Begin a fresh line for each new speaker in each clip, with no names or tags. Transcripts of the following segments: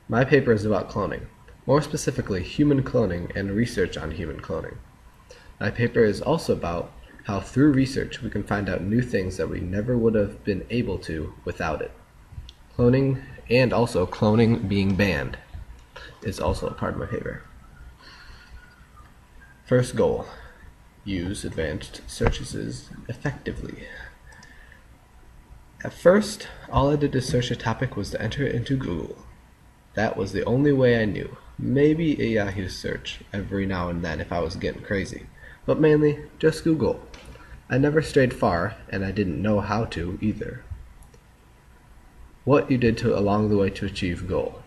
My paper is about cloning, more specifically human cloning and research on human cloning. My paper is also about how through research we can find out new things that we never would have been able to without it. Cloning, and also cloning being banned, is also a part of my paper. First goal: use advanced searches effectively. At first, all I did to search a topic was to enter it into Google. That was the only way I knew. Maybe a Yahoo search every now and then if I was getting crazy, but mainly just Google. I never strayed far, and I didn't know how to either. What you did along the way to achieve goal.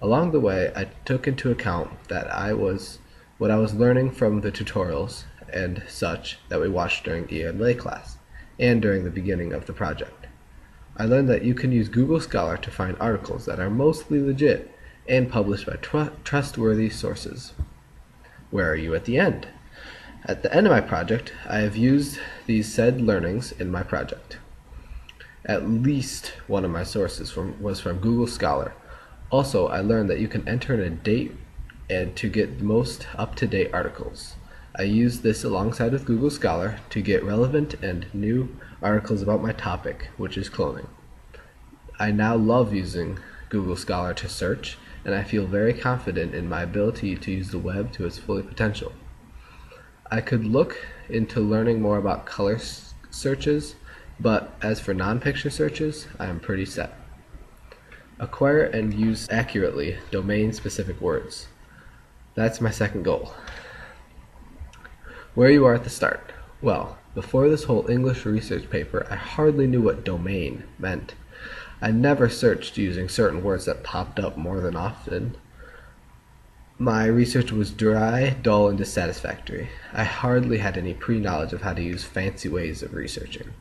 Along the way, I took into account what I was learning from the tutorials and such that we watched during ELA class and during the beginning of the project. I learned that you can use Google Scholar to find articles that are mostly legit and published by trustworthy sources. Where are you at the end? At the end of my project, I have used these said learnings in my project. At least one of my sources was from Google Scholar. Also, I learned that you can enter in a date and to get the most up-to-date articles. I used this alongside with Google Scholar to get relevant and new articles about my topic, which is cloning. I now love using Google Scholar to search, and I feel very confident in my ability to use the web to its full potential. I could look into learning more about color searches, but as for non-picture searches, I am pretty set. Acquire and use accurately domain-specific words. That's my second goal. Where you are at the start. Well, before this whole English research paper, I hardly knew what domain meant. I never searched using certain words that popped up more than often. My research was dry, dull, and dissatisfactory. I hardly had any pre-knowledge of how to use fancy ways of researching.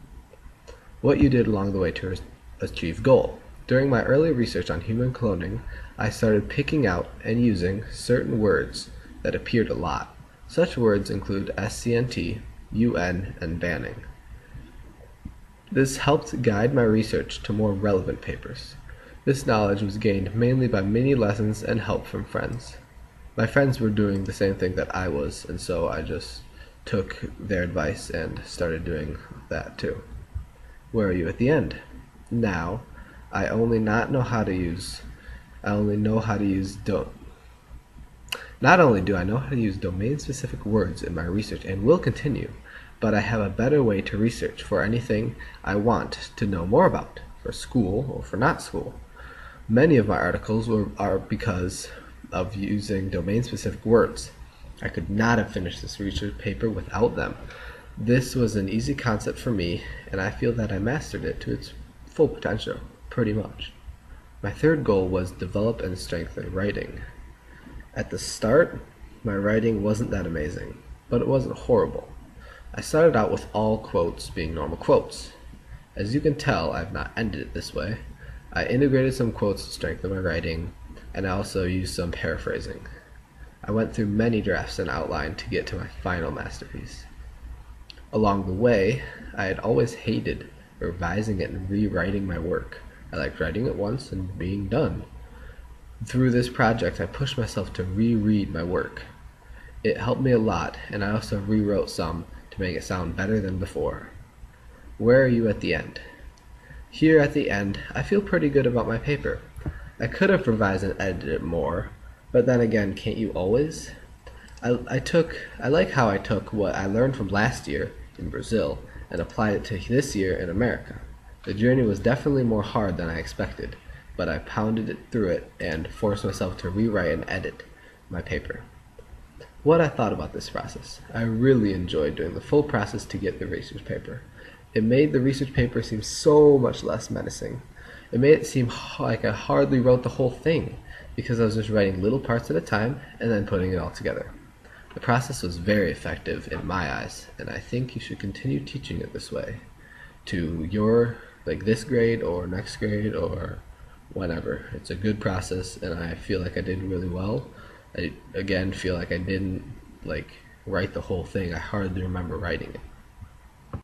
What you did along the way to achieve goal. During my early research on human cloning, I started picking out and using certain words that appeared a lot. Such words include SCNT, UN, and banning. This helped guide my research to more relevant papers. This knowledge was gained mainly by many lessons and help from friends. My friends were doing the same thing that I was, and so I just took their advice and started doing that too. Where are you at the end? Now, I only know how to use not only do I know how to use domain-specific words in my research and will continue, but I have a better way to research for anything I want to know more about, for school or for not school. Many of my articles are because of using domain-specific words. I could not have finished this research paper without them. This was an easy concept for me, and I feel that I mastered it to its full potential, pretty much. My third goal was develop and strengthen writing. At the start, my writing wasn't that amazing, but it wasn't horrible. I started out with all quotes being normal quotes. As you can tell, I've not ended it this way. I integrated some quotes to strengthen my writing, and I also used some paraphrasing. I went through many drafts and outline to get to my final masterpiece. Along the way, I had always hated revising it and rewriting my work. I liked writing it once and being done. Through this project, I pushed myself to reread my work. It helped me a lot, and I also rewrote some to make it sound better than before. Where are you at the end? Here at the end, I feel pretty good about my paper. I could have revised and edited it more, but then again, can't you always? I like how I took what I learned from last year in Brazil and applied it to this year in America. The journey was definitely more hard than I expected, but I pounded it through it and forced myself to rewrite and edit my paper. What I thought about this process. I really enjoyed doing the full process to get the research paper. It made the research paper seem so much less menacing. It made it seem like I hardly wrote the whole thing, because I was just writing little parts at a time and then putting it all together. The process was very effective in my eyes, and I think you should continue teaching it this way to your, this grade or next grade or whenever. It's a good process, and I feel like I did really well. I, again, feel like I didn't, write the whole thing. I hardly remember writing it.